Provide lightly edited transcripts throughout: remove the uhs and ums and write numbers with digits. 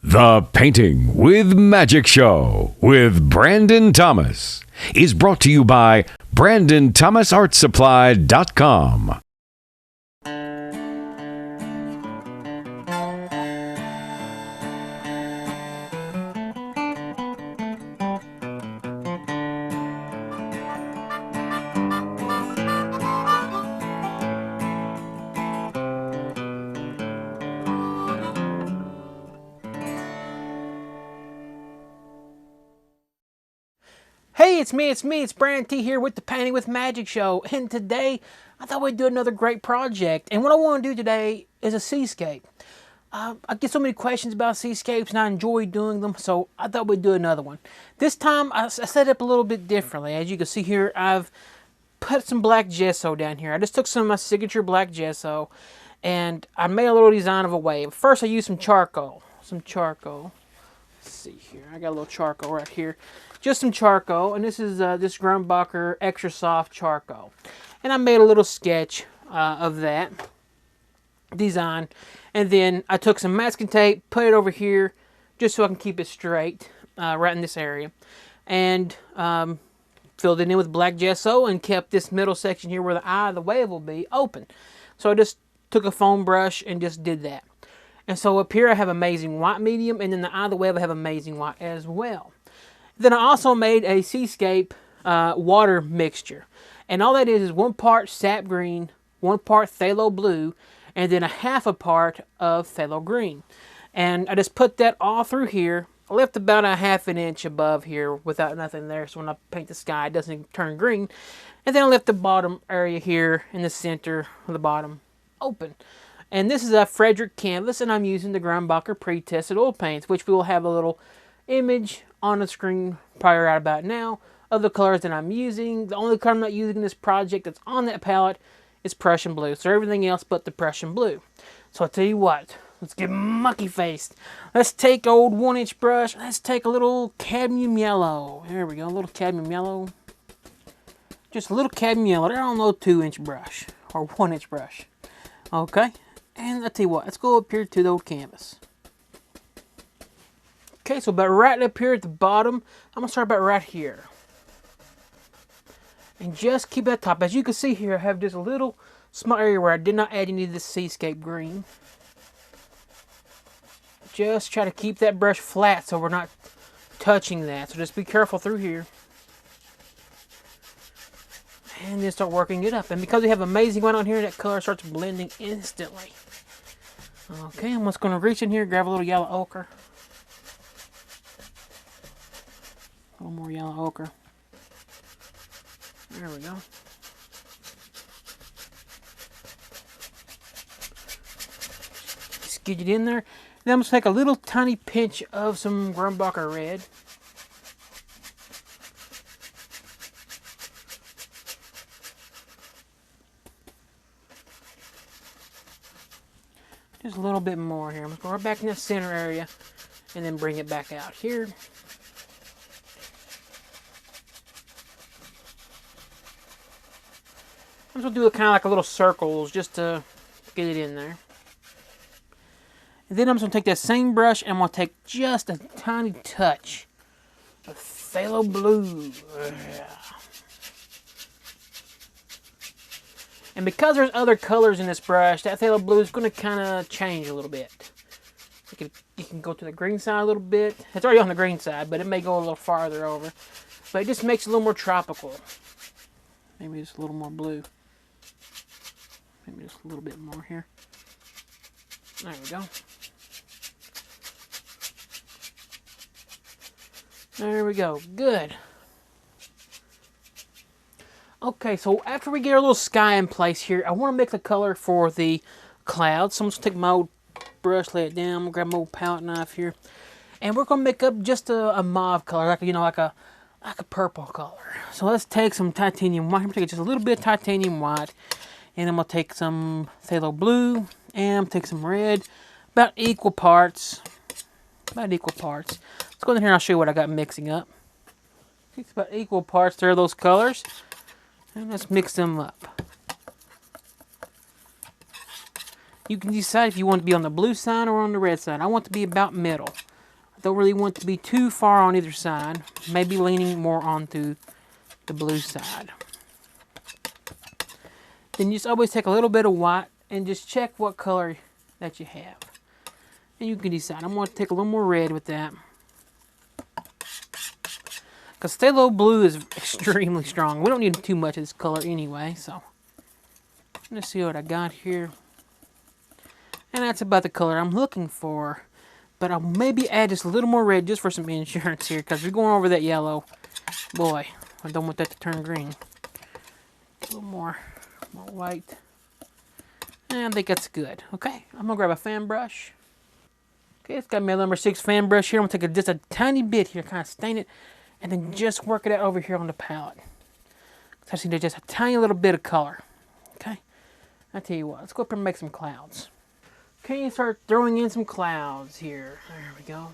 The Painting with Magic Show with Brandon Thomas is brought to you by BrandonThomasArtSupply.com. Hey, it's me, it's Brandon T here with the Painting with Magic Show, and today I thought we'd do another great project, and what I want to do today is a seascape. I get so many questions about seascapes, and I enjoy doing them, so I thought we'd do another one. This time, I set it up a little bit differently. As you can see here, I've put some black gesso down here. I just took some of my signature black gesso, and I made a little design of a wave. First, I used some charcoal. Let's see here, I got a little charcoal right here. Just some charcoal, and this is this Grumbacher extra soft charcoal. And I made a little sketch of that design. And then I took some masking tape, put it over here, just so I can keep it straight, right in this area. And filled it in with black gesso and kept this middle section here where the eye of the wave will be open. So I just took a foam brush and just did that. And so up here I have amazing white medium, and then the eye of the wave I have amazing white as well. Then I also made a seascape water mixture. And all that is 1 part sap green, 1 part phthalo blue, and then a half a part of phthalo green. And I just put that all through here. I left about a ½ an inch above here without nothing there, so when I paint the sky it doesn't turn green. And then I left the bottom area here in the center of the bottom open. And this is a Fredrix canvas, and I'm using the Grumbacher pre-tested oil paints, which we will have a little image on the screen probably right about now of the colors that I'm using. The only color I'm not using in this project that's on that palette is Prussian blue. So everything else but the Prussian blue. So I'll tell you what, let's get monkey faced. Let's take old 1-inch brush. Let's take a little cadmium yellow. There we go, a little cadmium yellow. Just a little cadmium yellow. They're on a little 2-inch brush or 1-inch brush. Okay, and I'll tell you what, let's go up here to the old canvas. Okay, so about right up here at the bottom, I'm going to start about right here. And just keep that top. As you can see here, I have just a little small area where I did not add any of this seascape green. Just try to keep that brush flat so we're not touching that. So just be careful through here. And then start working it up. And because we have amazing white on here, that color starts blending instantly. Okay, I'm just going to reach in here, grab a little yellow ochre. A little more yellow ochre. There we go. Just get it in there. Then I'm going to take a little tiny pinch of some Grumbacher Red. Just a little bit more here. I'm going to go right back in the center area and then bring it back out here. I'm just going to do kind of like a little circles just to get it in there. And then I'm just going to take that same brush and I'm going to take just a tiny touch of phthalo blue. And because there's other colors in this brush, that phthalo blue is going to kind of change a little bit. You can go to the green side a little bit. It's already on the green side, but it may go a little farther over. But it just makes it a little more tropical. Maybe just a little more blue. Maybe just a little bit more here. There we go. There we go. Good. Okay, so after we get our little sky in place here, I want to make the color for the clouds. So I'm just going to take my old brush, lay it down. I'm going to grab my old palette knife here. And we're going to make up just a mauve color, like, you know, like a purple color. So let's take some titanium white. I'm going to take just a little bit of titanium white. And I'm going to take some phthalo blue. And I'm going to take some red. About equal parts. Let's go in here and I'll show you what I got mixing up. It's about equal parts there, those colors. And let's mix them up. You can decide if you want to be on the blue side or on the red side. I want to be about middle. Don't really want to be too far on either side. Maybe leaning more onto the blue side. Then you just always take a little bit of white and just check what color that you have. And you can decide. I'm going to take a little more red with that. Because Thalo blue is extremely strong. We don't need too much of this color anyway, so. Let's see what I got here. And that's about the color I'm looking for. But I'll maybe add just a little more red just for some insurance here. Because we're going over that yellow. Boy, I don't want that to turn green. A little more white. And I think that's good. Okay, I'm going to grab a fan brush. Okay, it's got my number 6 fan brush here. I'm going to take just a tiny bit here, kind of stain it, and then just work it out over here on the palette. So I just need just a tiny little bit of color. Okay, I tell you what, let's go up here and make some clouds. Okay, start throwing in some clouds here. There we go.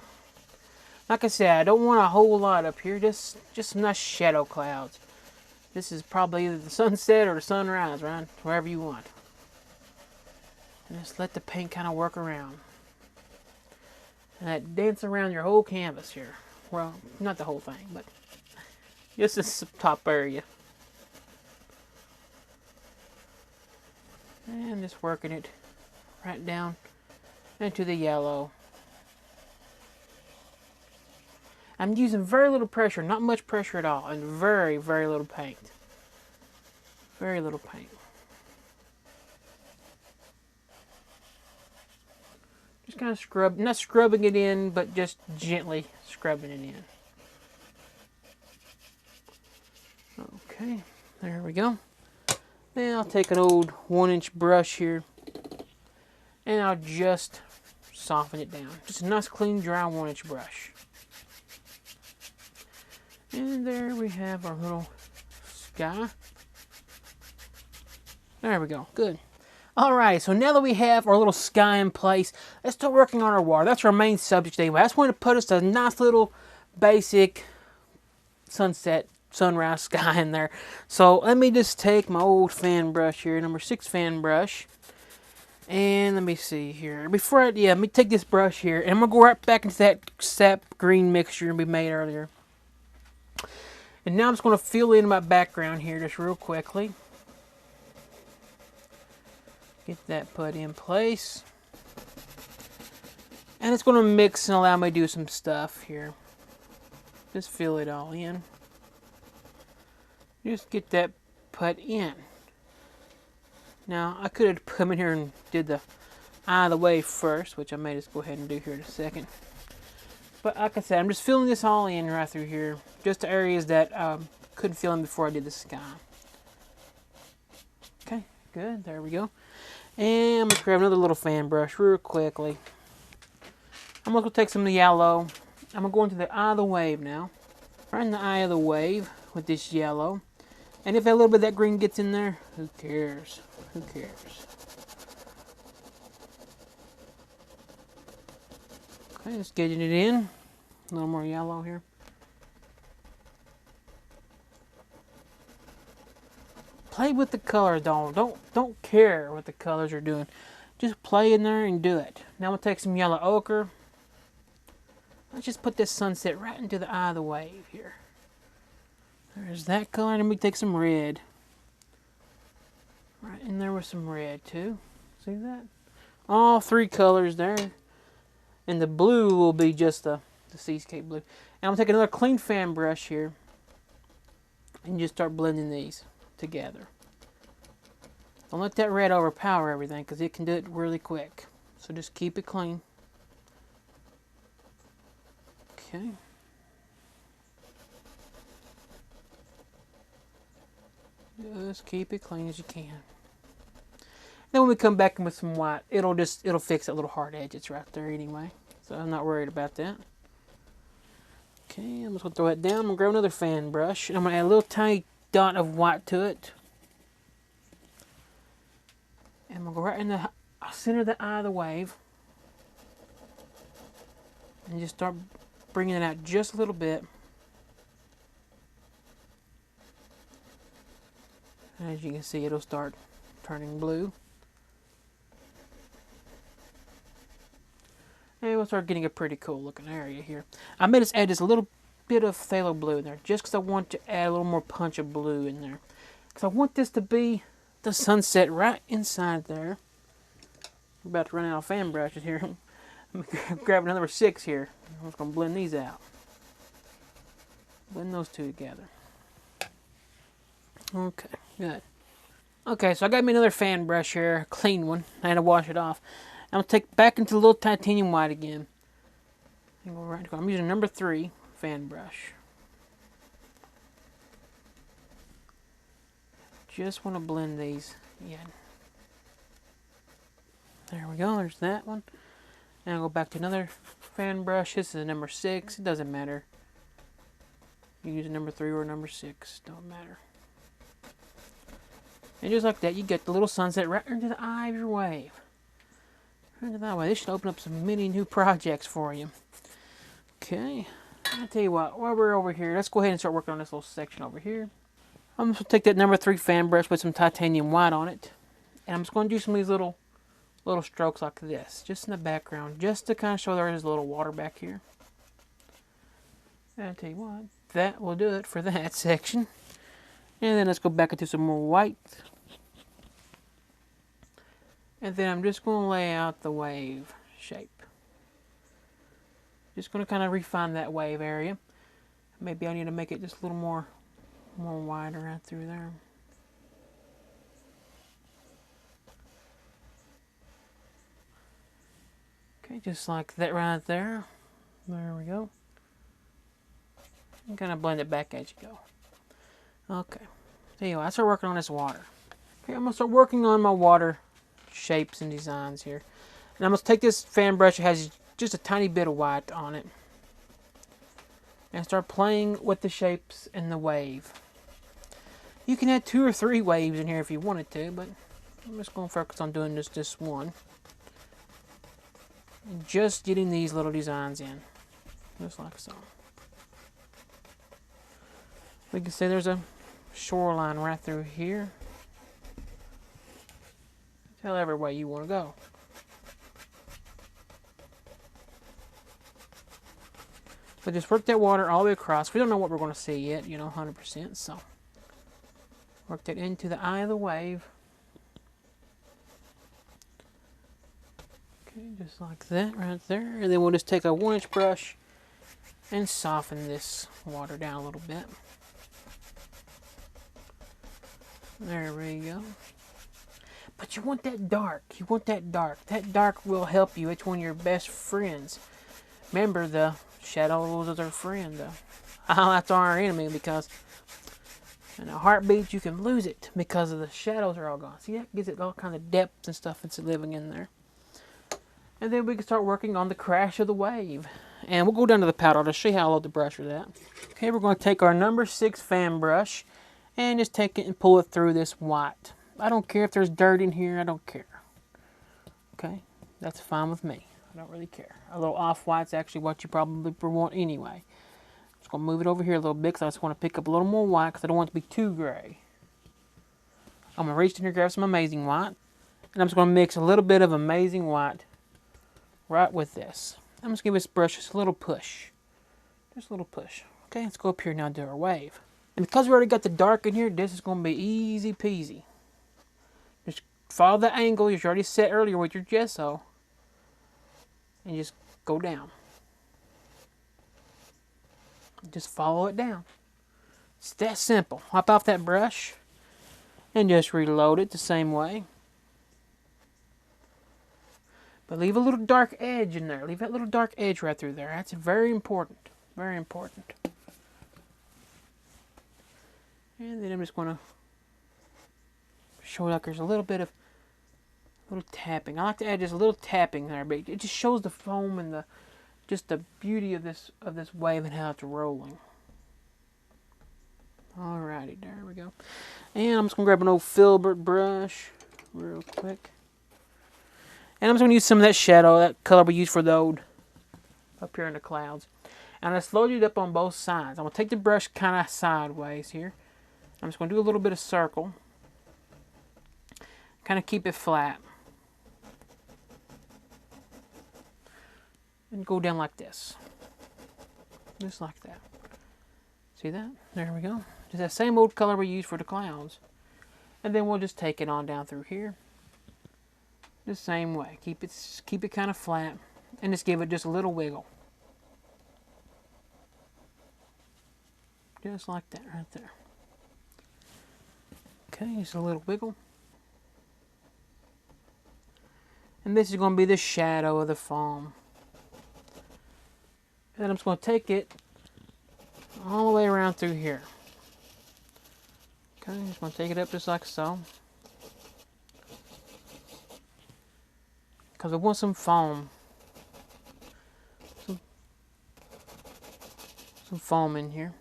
Like I said, I don't want a whole lot up here, just some nice shadow clouds. This is probably either the sunset or the sunrise, right? Wherever you want. And just let the paint kind of work around. And that dance around your whole canvas here. Well, not the whole thing, but just this top area. And just working it right down into the yellow. I'm using very little pressure, not much pressure at all, and very, very little paint. Very little paint. Just kind of scrub, not scrubbing it in, but just gently scrubbing it in. Okay, there we go. Then I'll take an old 1-inch brush here, and I'll just soften it down. Just a nice, clean, dry 1-inch brush. And there we have our little sky. There we go, good. Alright, so now that we have our little sky in place, let's start working on our water. That's our main subject anyway. I just wanted to put us a nice little basic sunset, sunrise sky in there. So let me just take my old fan brush here, number 6 fan brush. And let me see here. Let me take this brush here, and I'm going to go right back into that sap green mixture we made earlier. And now I'm just going to fill in my background here just real quickly. Get that put in place. And it's going to mix and allow me to do some stuff here. Just fill it all in. Just get that put in. Now, I could have come in here and did the eye of the wave first, which I may just go ahead and do here in a second. But like I said, I'm just filling this all in right through here. Just the areas that couldn't fill in before I did the sky. Okay, good. There we go. And I'm going to grab another little fan brush real quickly. I'm going to take some of the yellow. I'm going to go into the eye of the wave now. Right in the eye of the wave with this yellow. And if a little bit of that green gets in there, who cares? Who cares? Okay, just getting it in. A little more yellow here. Play with the colors, don't care what the colors are doing. Just play in there and do it. Now I'm going to take some yellow ochre. Let's just put this sunset right into the eye of the wave here. There's that color, and let me take some red. Right in there with some red too. See that? All 3 colors there. And the blue will be just the seascape blue. And I'm going to take another clean fan brush here. And just start blending these together. Don't let that red overpower everything, because it can do it really quick. So just keep it clean. Okay. Just keep it clean as you can. Then when we come back in with some white, it'll fix that little hard edge that's right there anyway. So I'm not worried about that. Okay, I'm just going to throw it down. I'm going to grab another fan brush, and I'm going to add a little tiny dot of white to it. And I'm going to go right in the center of the eye of the wave. And just start bringing it out just a little bit. As you can see, it'll start turning blue. And we'll start getting a pretty cool looking area here. I made us add just a little bit of phthalo blue in there, just because I want to add a little more punch of blue in there. Because I want this to be the sunset right inside there. We're about to run out of fan brushes here. I'm going to grab another 6 here. I'm just going to blend these out. Blend those two together. Okay, good. Okay, so I got me another fan brush here, a clean one. I had to wash it off. I'm going to take back into the little titanium white again. I'm using number 3 fan brush. Just want to blend these in. There we go, there's that one. And I'll go back to another fan brush. This is a number 6. It doesn't matter. You can use a number 3 or a number 6. Don't matter. And just like that, you get the little sunset right into the eye of your wave. Right into that way. This should open up some many new projects for you. Okay. I'll tell you what, while we're over here, let's go ahead and start working on this little section over here. I'm just going to take that number 3 fan brush with some titanium white on it. And I'm just going to do some of these little strokes like this, just in the background, just to kind of show there is a little water back here. And I'll tell you what, that will do it for that section. And then let's go back into some more white. And then I'm just going to lay out the wave shape. Just going to kind of refine that wave area. Maybe I need to make it just a little more wider right through there. Okay, just like that right there. There we go. And kind of blend it back as you go. Okay. Anyway, I start working on this water. Okay, I'm going to start working on my water shapes and designs here. And I'm going to take this fan brush that has just a tiny bit of white on it. And start playing with the shapes and the wave. You can add 2 or 3 waves in here if you wanted to, but I'm just going to focus on doing this one. And just getting these little designs in. Just like so. We can see there's a shoreline right through here. Tell every way you want to go. So just work that water all the way across. We don't know what we're going to see yet, 100%. So work that into the eye of the wave. Okay, just like that right there. And then we'll just take a 1-inch brush and soften this water down a little bit. There we go. But you want that dark. You want that dark. That dark will help you. It's one of your best friends. Remember, the shadows is our friend. That's our enemy, because in a heartbeat you can lose it because of the shadows are all gone. See, that gives it all kind of depth and stuff that's living in there. And then we can start working on the crash of the wave. And we'll go down to the powder. I'll just show you how I load the brush with that. Okay, we're going to take our number 6 fan brush and just take it and pull it through this white. I don't care if there's dirt in here. I don't care. Okay, that's fine with me. I don't really care. A little off-white's actually what you probably want anyway. I'm just going to move it over here a little bit because I just want to pick up a little more white because I don't want it to be too gray. I'm going to reach in here and grab some Amazing White. And I'm just going to mix a little bit of Amazing White right with this. I'm just going to give this brush just a little push. Just a little push. Okay, let's go up here now and do our wave. And because we already got the dark in here, this is going to be easy peasy. Just follow the angle you already set earlier with your gesso. And just go down. Just follow it down. It's that simple. Hop off that brush and just reload it the same way. But leave a little dark edge in there. Leave that little dark edge right through there. That's very important. Very important. And then I'm just going to show like there's a little bit of tapping. I like to add just a little tapping there, but it just shows the foam and just the beauty of this wave and how it's rolling. Alrighty, there we go. And I'm just going to grab an old filbert brush real quick. And I'm just going to use some of that shadow, that color we use for the old up here in the clouds. And I slowed it up on both sides. I'm going to take the brush kind of sideways here. I'm just going to do a little bit of circle. Kind of keep it flat. and go down like this. Just like that. See that? There we go. Just that same old color we used for the clouds. And then we'll just take it on down through here. The same way. Keep it kind of flat. And just give it just a little wiggle. Just like that right there. Okay, just a little wiggle. And this is going to be the shadow of the foam. And then I'm just going to take it all the way around through here. Okay, just going to take it up just like so. Because I want some foam. Some foam in here.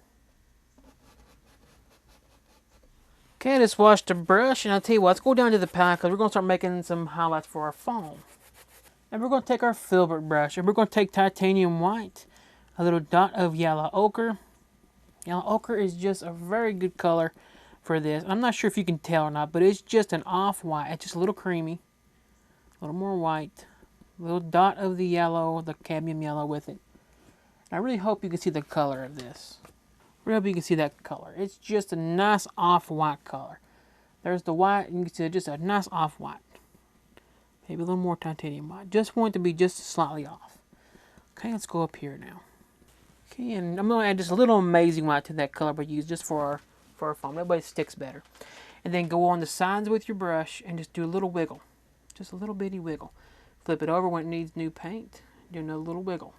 Okay, just wash the brush, and I'll tell you what, let's go down to the palette because we're going to start making some highlights for our foam. And we're going to take our filbert brush, and we're going to take titanium white, a little dot of yellow ochre. Yellow ochre is just a very good color for this. I'm not sure if you can tell or not, but it's just an off-white. It's just a little creamy, a little more white, a little dot of the yellow, the cadmium yellow with it. I really hope you can see the color of this. I really hope you can see that color. It's just a nice off-white color. There's the white, and you can see just a nice off-white. Maybe a little more titanium white. Just want it to be just slightly off. Okay, let's go up here now. Okay, and I'm going to add just a little amazing white to that color we use just for our foam. That way it sticks better. And then go on the sides with your brush and just do a little wiggle. Just a little bitty wiggle. Flip it over when it needs new paint. Do another little wiggle.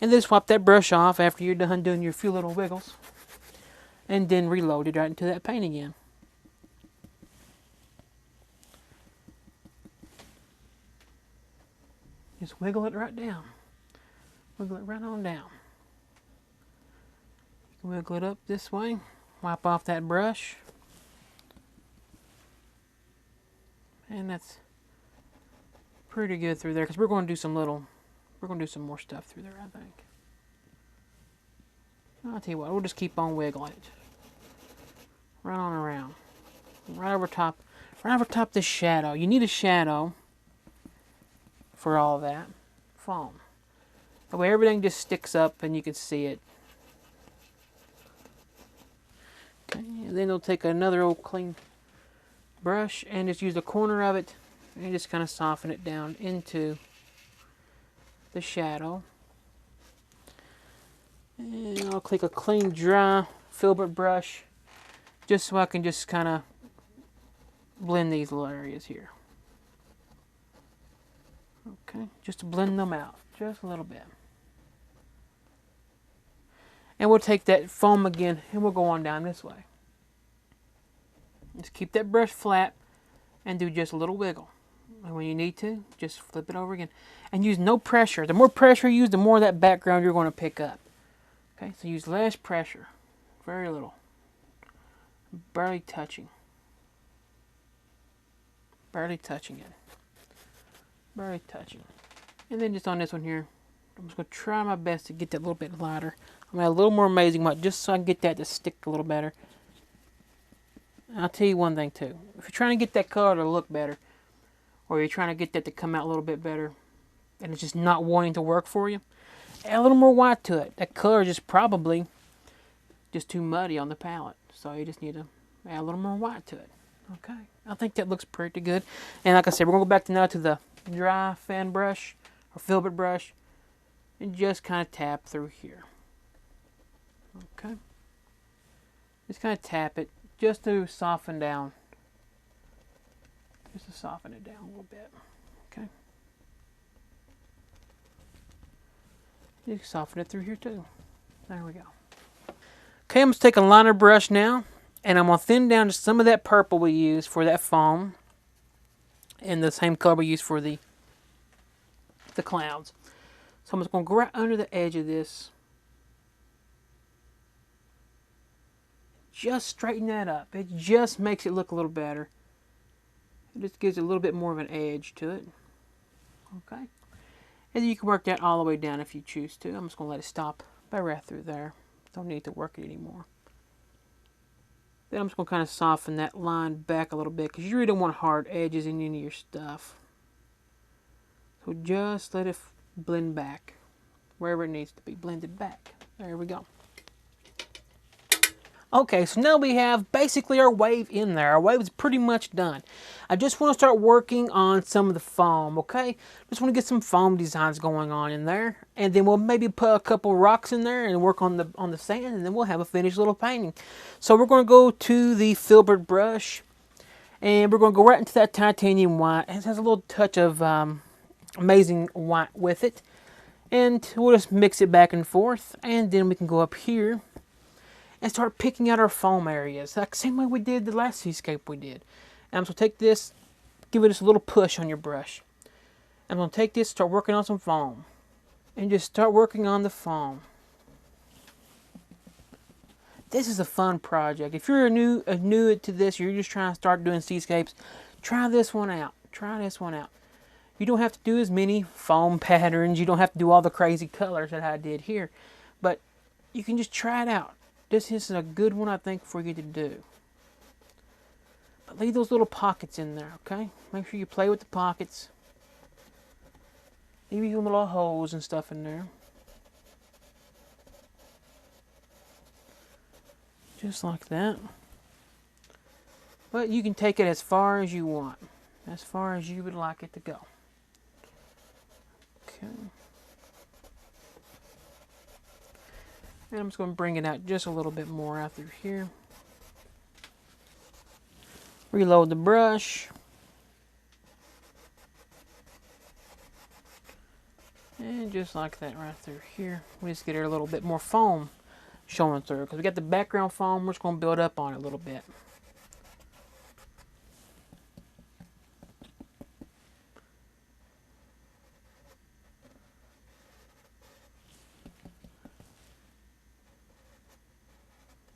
And then swap that brush off after you're done doing your few little wiggles. And then reload it right into that paint again. Just wiggle it right down. Wiggle it right on down. You can wiggle it up this way. Wipe off that brush. And that's pretty good through there because we're going to do some more stuff through there, I think. I'll tell you what, we'll just keep on wiggling it. Right on around. Right over top this shadow. You need a shadow for all that foam. That way everything just sticks up and you can see it. Okay, and then we'll take another old clean brush and just use the corner of it and just kind of soften it down into the shadow. And I'll take a clean, dry filbert brush just so I can just kind of blend these little areas here. Okay, just to blend them out just a little bit. And we'll take that foam again and we'll go on down this way. Just keep that brush flat and do just a little wiggle. And when you need to, just flip it over again. And use no pressure. The more pressure you use, the more of that background you're going to pick up. Okay, so use less pressure. Very little. Barely touching. Barely touching it. Barely touching. And then just on this one here, I'm just going to try my best to get that a little bit lighter. I'm going to add a little more amazing white just so I can get that to stick a little better. And I'll tell you one thing too. If you're trying to get that color to look better, or you're trying to get that to come out a little bit better, and it's just not wanting to work for you, add a little more white to it. That color is just probably just too muddy on the palette. So you just need to add a little more white to it. Okay, I think that looks pretty good. And like I said, we're going to go back now to the dry fan brush, or filbert brush, and just kind of tap through here. Okay. Just kind of tap it, just to soften down. Just to soften it down a little bit. Okay. You can soften it through here too. There we go. Okay, I'm going to take a liner brush now, and I'm going to thin down just some of that purple we used for that foam, and the same color we used for the clouds. So I'm just going to go right under the edge of this. Just straighten that up. It just makes it look a little better. It just gives it a little bit more of an edge to it. Okay. And then you can work that all the way down if you choose to. I'm just going to let it stop right through there. Don't need to work it anymore. Then I'm just going to kind of soften that line back a little bit because you really don't want hard edges in any of your stuff. So just let it blend back wherever it needs to be blended back. There we go. Okay, so now we have basically our wave in there. Our wave is pretty much done. I just want to start working on some of the foam, okay? Just want to get some foam designs going on in there. And then we'll maybe put a couple rocks in there and work on the sand, and then we'll have a finished little painting. So we're going to go to the filbert brush, and we're going to go right into that titanium white. It has a little touch of amazing white with it. And we'll just mix it back and forth, and then we can go up here and start picking out our foam areas, like same way we did the last seascape we did. And I'm going to take this, give it just a little push on your brush. I'm going to take this, start working on some foam. And just start working on the foam. This is a fun project. If you're new to this, you're just trying to start doing seascapes, try this one out. Try this one out. You don't have to do as many foam patterns. You don't have to do all the crazy colors that I did here. But you can just try it out. This is a good one, I think, for you to do. But leave those little pockets in there, okay? Make sure you play with the pockets. Leave your little holes and stuff in there. Just like that. But you can take it as far as you want. As far as you would like it to go. Okay. And I'm just going to bring it out just a little bit more out through here. Reload the brush. And just like that right through here. We just get a little bit more foam showing through. Because we got the background foam, we're just going to build up on it a little bit.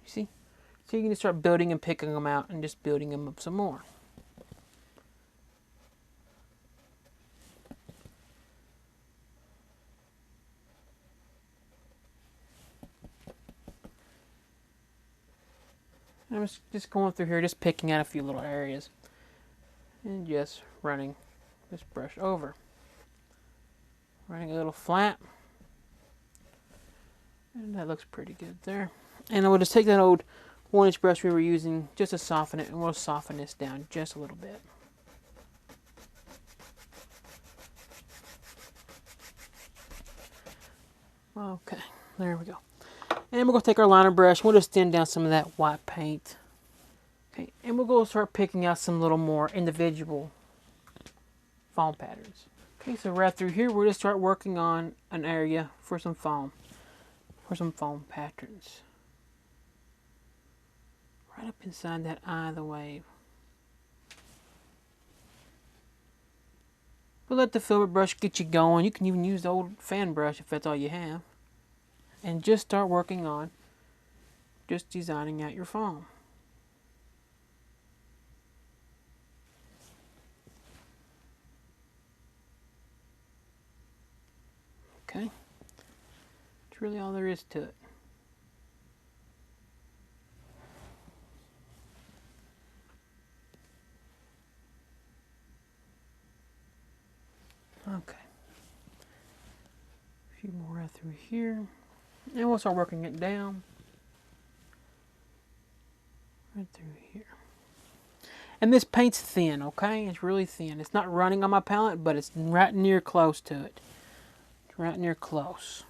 See? So you can just start building and picking them out and just building them up some more. I'm just going through here, just picking out a few little areas. And just running this brush over. Running a little flat. And that looks pretty good there. And I will just take that old 1-inch brush we were using just to soften it, and we'll soften this down just a little bit. Okay, there we go. And we're going to take our liner brush, we'll just thin down some of that white paint. Okay, and we'll go start picking out some little more individual foam patterns. Okay, so right through here, we'll just start working on an area for some foam patterns. Right up inside that eye of the wave. We'll let the filbert brush get you going. You can even use the old fan brush if that's all you have. And just start working on just designing out your foam. Okay. That's really all there is to it. Okay. A few more right through here. And we'll start working it down. Right through here. And this paint's thin, okay? It's really thin. It's not running on my palette, but it's right near close to it. It's right near close.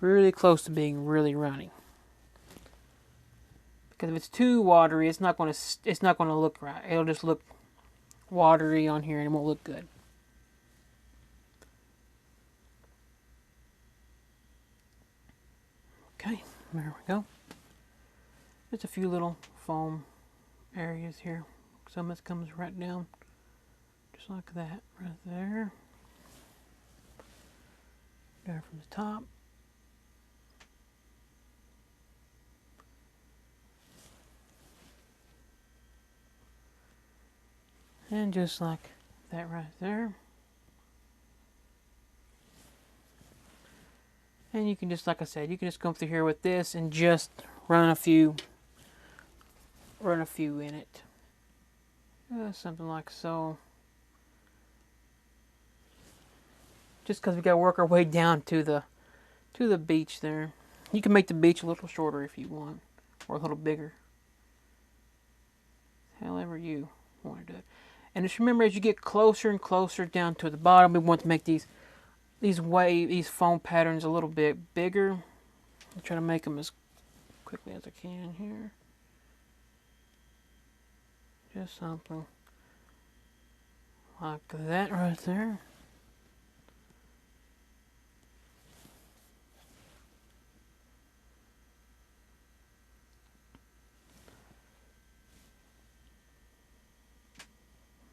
Really close to being really running. Because if it's too watery, it's not going to look right. It'll just look watery on here and it won't look good. Okay, there we go. Just a few little foam areas here. Some of this comes right down, just like that, right there. There from the top. And just like that right there. And you can just, like I said, you can just come through here with this and just run a few in it. Something like so. just because we got to work our way down to the beach there. You can make the beach a little shorter if you want, or a little bigger. However you want to do it. And just remember, as you get closer and closer down to the bottom, we want to make these foam patterns a little bit bigger. I'll try to make them as quickly as I can here. Just something like that right there.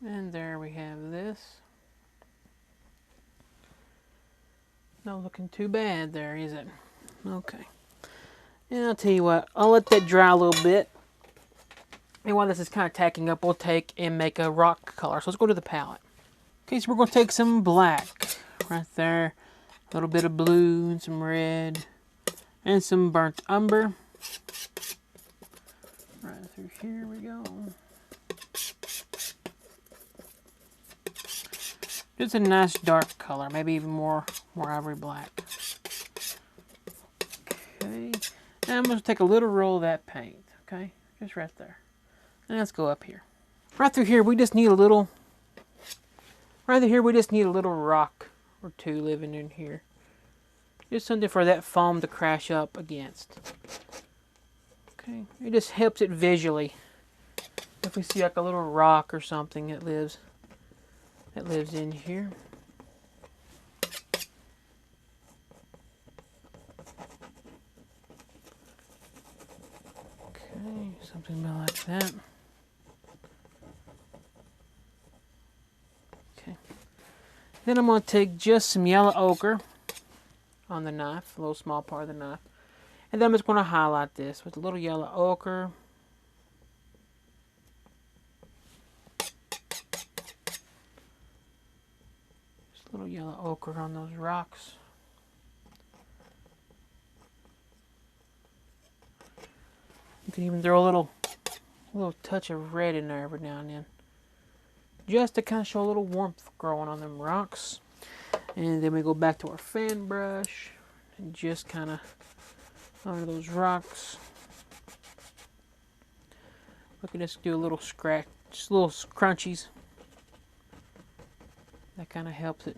And there we have this. Not looking too bad there, is it? Okay. And I'll tell you what, I'll let that dry a little bit. And while this is kind of tacking up, we'll take and make a rock color. So let's go to the palette. Okay, so we're going to take some black right there. A little bit of blue and some red. And some burnt umber. Right through here we go. Just a nice dark color, maybe even more ivory black. Okay, now I'm going to take a little roll of that paint, okay, just right there. And let's go up here. Right through here, we just need a little, rock or two living in here. Just something for that foam to crash up against. Okay, it just helps it visually. If we see like a little rock or something that lives in here. Okay, something about like that. Okay. Then I'm going to take just some yellow ochre on the knife, a little small part of the knife. And then I'm just going to highlight this with a little yellow ochre. Little yellow ochre on those rocks. You can even throw a little touch of red in there every now and then, just to kind of show a little warmth growing on them rocks. And then we go back to our fan brush and just kind of under those rocks. We can just do a little scratch, just little crunchies. That kind of helps it.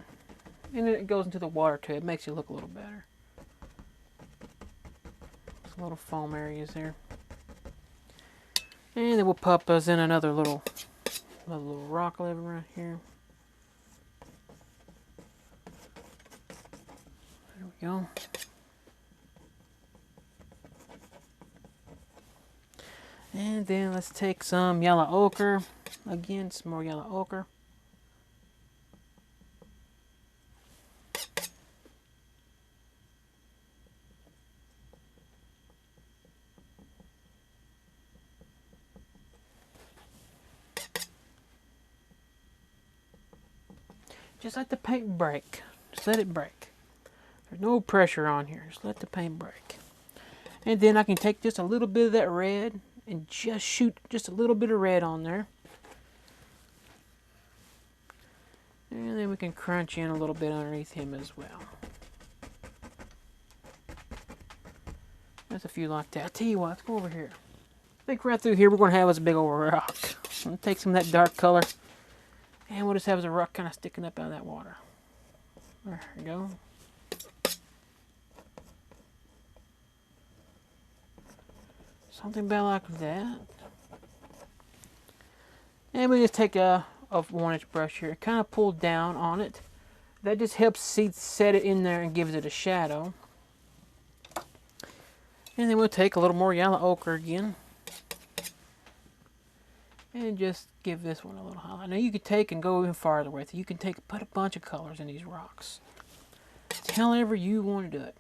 And then it goes into the water too. It makes it look a little better. Some little foam areas there. And then we'll pop us in another little rock living right here. There we go. And then let's take some yellow ochre. Again, some more yellow ochre. Just let the paint break. Just let it break. There's no pressure on here. Just let the paint break. And then I can take just a little bit of that red and just shoot just a little bit of red on there. And then we can crunch in a little bit underneath him as well. That's a few like that. I'll tell you what, let's go over here. I think right through here we're going to have us a big old rock. I'm going to take some of that dark color. And we'll just have a rock kind of sticking up out of that water. There we go. Something about like that. And we just take a 1-inch brush here, kind of pull down on it. That just helps set it in there and gives it a shadow. And then we'll take a little more yellow ochre again. And just give this one a little highlight. Now you could take and go even farther with it. You can put a bunch of colors in these rocks. It's however you want to do it.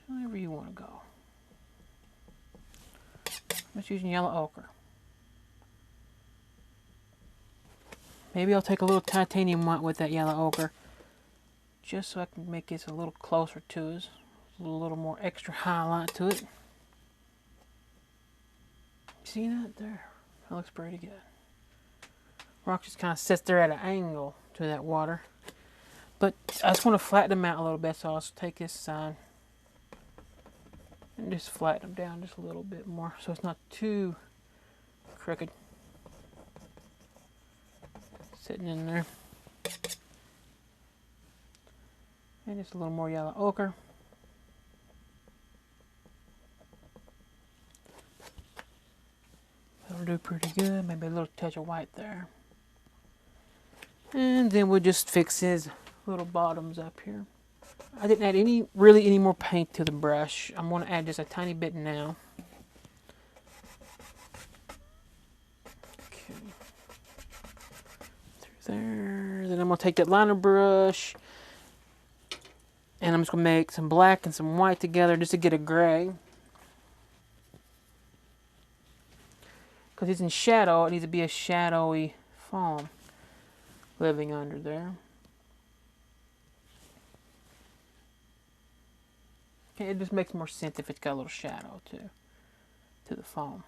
However you want to go. I'm just using yellow ochre. Maybe I'll take a little titanium white with that yellow ochre, just so I can make this a little closer to us. A little more extra highlight to it. See that there? That looks pretty good. Rock just kind of sits there at an angle to that water. But I just want to flatten them out a little bit, so I'll take this side and just flatten them down just a little bit more so it's not too crooked. Sitting in there. And just a little more yellow ochre. That'll do pretty good. Maybe a little touch of white there. And then we'll just fix his little bottoms up here. I didn't add any more paint to the brush. I'm going to add just a tiny bit now. Okay. Through there. Then I'm going to take that liner brush and I'm just going to make some black and some white together just to get a gray. Because he's in shadow, it needs to be a shadowy foam living under there. Okay, it just makes more sense if it's got a little shadow to the foam.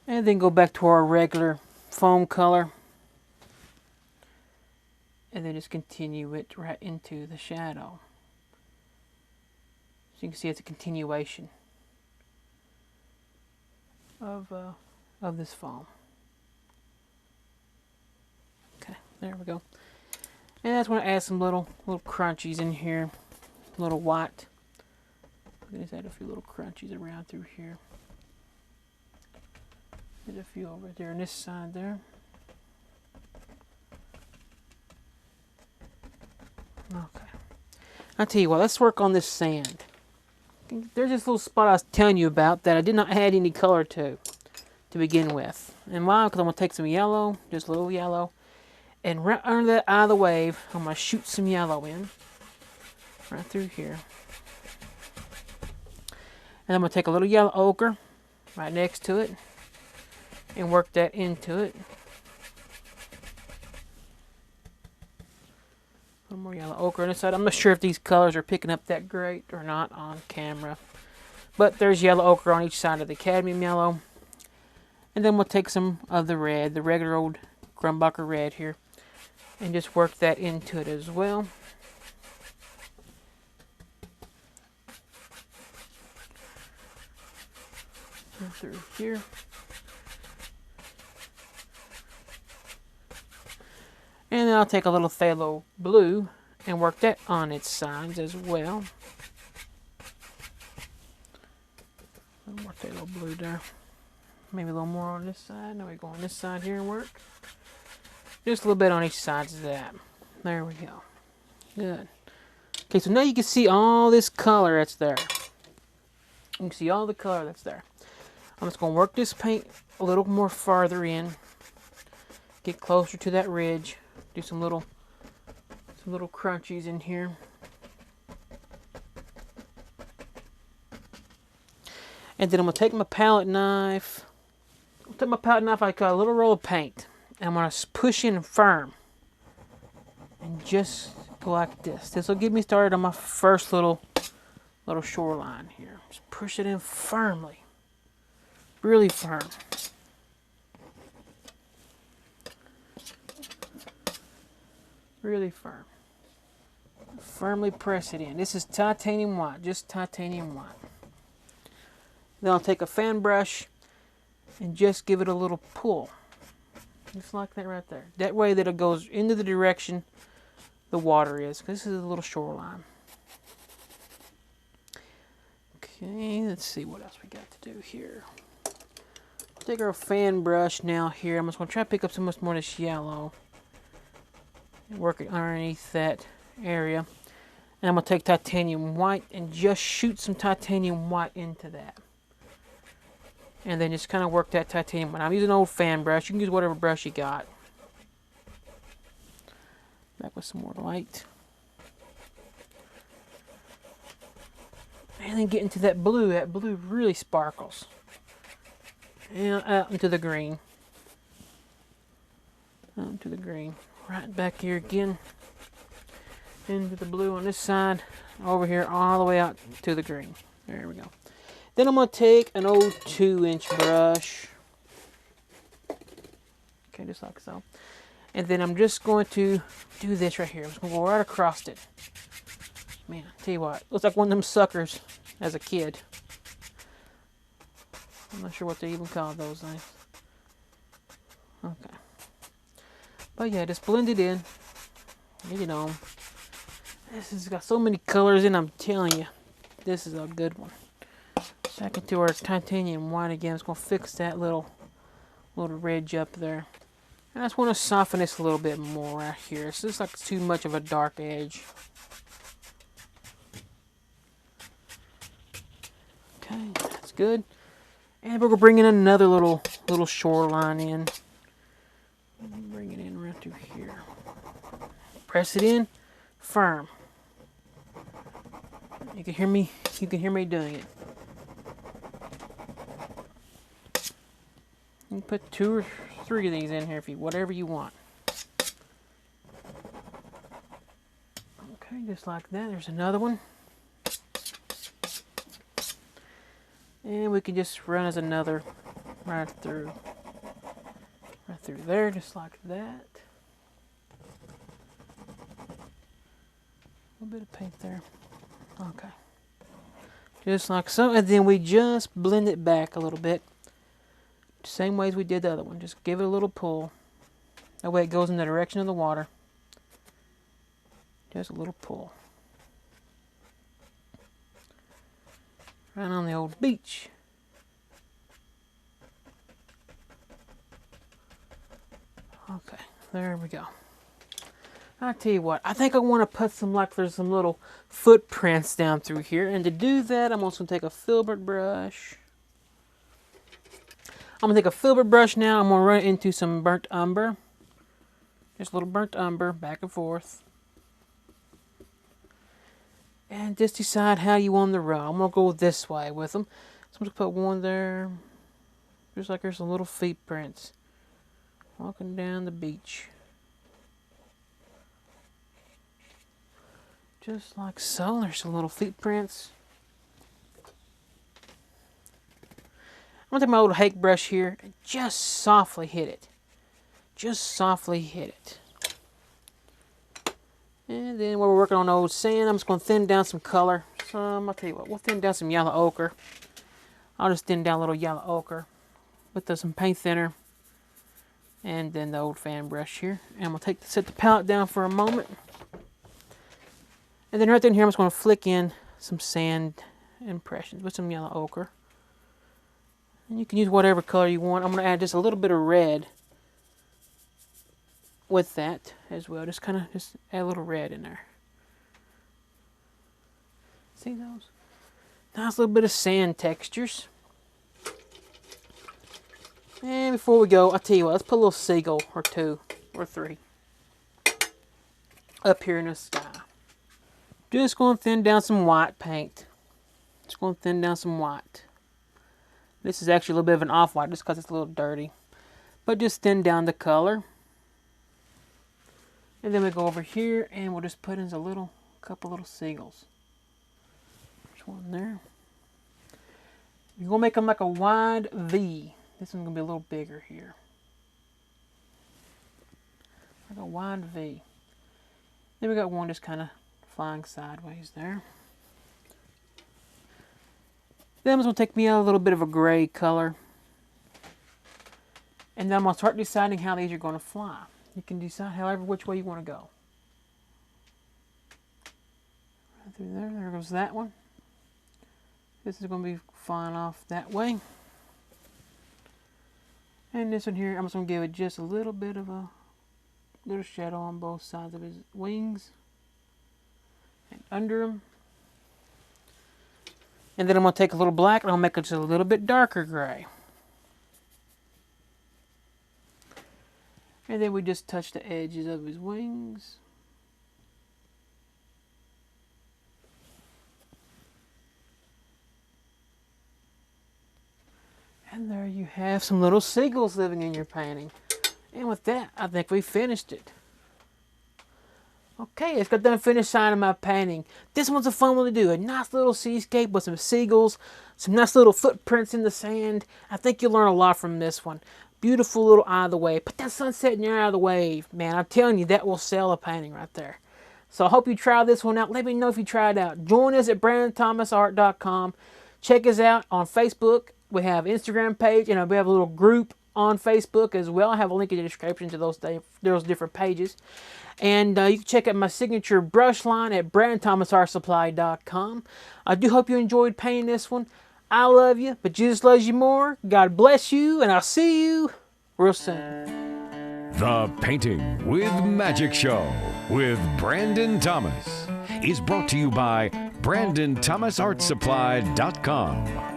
And then go back to our regular foam color. And then just continue it right into the shadow. So you can see it's a continuation of this foam. Okay, there we go. And I just want to add some little crunchies in here, a little white. I'm going to add a few little crunchies around through here. There's a few over there on this side there. Okay. I'll tell you what, let's work on this sand. There's this little spot I was telling you about that I did not add any color to begin with. And why? Because I'm going to take some yellow, just a little yellow, and right under that eye of the wave, I'm going to shoot some yellow in, right through here. And I'm going to take a little yellow ochre right next to it and work that into it. A little more yellow ochre on this side. I'm not sure if these colors are picking up that great or not on camera. But there's yellow ochre on each side of the cadmium yellow. And then we'll take some of the red, the regular old Grumbacher red here, and just work that into it as well. Through here. And then I'll take a little phthalo blue and work that on its sides as well. A little more phthalo blue there. Maybe a little more on this side. Now we go on this side here and work. Just a little bit on each side of that. There we go. Good. Okay, so now you can see all this color that's there. You can see all the color that's there. I'm just going to work this paint a little more farther in. Get closer to that ridge. Do some little crunchies in here. And then I'm going to take my palette knife. I got a little roll of paint. And I'm going to push in firm. And just go like this. This will get me started on my first little shoreline here. Just push it in firmly. Really firm. Really firm. Firmly press it in. This is titanium white, just titanium white. Then I'll take a fan brush and just give it a little pull. Just like that right there. That way that it goes into the direction the water is. This is a little shoreline. Okay, let's see what else we got to do here. Take our fan brush now here. I'm just going to try to pick up so much more of this yellow. And work it underneath that area. And I'm going to take titanium white and just shoot some titanium white into that. And then just kind of work that titanium white. I'm using an old fan brush. You can use whatever brush you got. Back with some more light. And then get into that blue. That blue really sparkles. And out into the green. Out into the green. Right back here again. Into the blue on this side. Over here all the way out to the green. There we go. Then I'm going to take an old 2-inch brush. Okay, just like so. And then I'm just going to do this right here. I'm just going to go right across it. Man, tell you what, looks like one of them suckers as a kid. I'm not sure what they even call those things. Okay. But yeah, just blend it in. You know, this has got so many colors in, I'm telling you, this is a good one. Back into our titanium white again. It's going to fix that little ridge up there. And I just want to soften this a little bit more right here. It's just like too much of a dark edge. Okay, that's good. And we're going to bring in another little shoreline in. Bring it in right through here. Press it in firm. You can hear me doing it. You can put 2 or 3 of these in here if you whatever you want. Okay, just like that. There's another one. And we can just run as another right through there, just like that. A little bit of paint there. Okay. Just like so, and then we just blend it back a little bit. Same way as we did the other one. Just give it a little pull. That way it goes in the direction of the water. Just a little pull. Right on the old beach. Okay, there we go. I'll tell you what, I think I want to put there's some little footprints down through here. And to do that, I'm also going to take a filbert brush. I'm going to take a filbert brush now. I'm going to run it into some burnt umber. Just a little burnt umber, back and forth. And just decide how you want the row. I'm going to go this way with them. So I'm going to put one there. Just like there's some little feet prints. Walking down the beach. Just like so. There's some little feet prints. I'm going to take my little Hake brush here and just softly hit it. Just softly hit it. And then while we're working on old sand, I'm just going to thin down some color. I'll tell you what, we'll thin down some yellow ochre. I'll just thin down a little yellow ochre with some paint thinner. And then the old fan brush here. And I'm going to set the palette down for a moment. And then right in here, I'm just going to flick in some sand impressions with some yellow ochre. And you can use whatever color you want. I'm going to add just a little bit of red with that as well. Just add a little red in there. See those? Nice little bit of sand textures. And before we go, I'll tell you what, let's put a little seagull or 2 or 3 up here in the sky. Just going to thin down some white paint. Just going to thin down some white. This is actually a little bit of an off-white just because it's a little dirty. But just thin down the color. And then we go over here and we'll just put in a couple little seagulls. There's one there. You're going to make them like a wide V. This one's going to be a little bigger here. Like a wide V. Then we got one just kind of flying sideways there. Then I'm just going to take me out a little bit of a gray color. And then I'm going to start deciding how these are going to fly. You can decide however which way you want to go. Right through there. There goes that one. This is going to be flying off that way. And this one here, I'm just going to give it just a little bit of a little shadow on both sides of his wings. And under him. And then I'm going to take a little black and I'll make it just a little bit darker gray. And then we just touch the edges of his wings. And there you have some little seagulls living in your painting. And with that, I think we finished it. Okay, it's got done finished signing my painting. This one's a fun one to do. A nice little seascape with some seagulls, some nice little footprints in the sand. I think you'll learn a lot from this one. Beautiful little eye of the wave. Put that sunset in your eye of the wave. Man, I'm telling you, that will sell a painting right there. So I hope you try this one out. Let me know if you try it out. Join us at BrandonThomasArt.com. Check us out on Facebook. We have an Instagram page, and we have a little group on Facebook as well. I have a link in the description to those different pages. And you can check out my signature brush line at BrandonThomasArtSupply.com. I do hope you enjoyed painting this one. I love you, but Jesus loves you more. God bless you, and I'll see you real soon. The Painting with Magic Show with Brandon Thomas is brought to you by BrandonThomasArtSupply.com.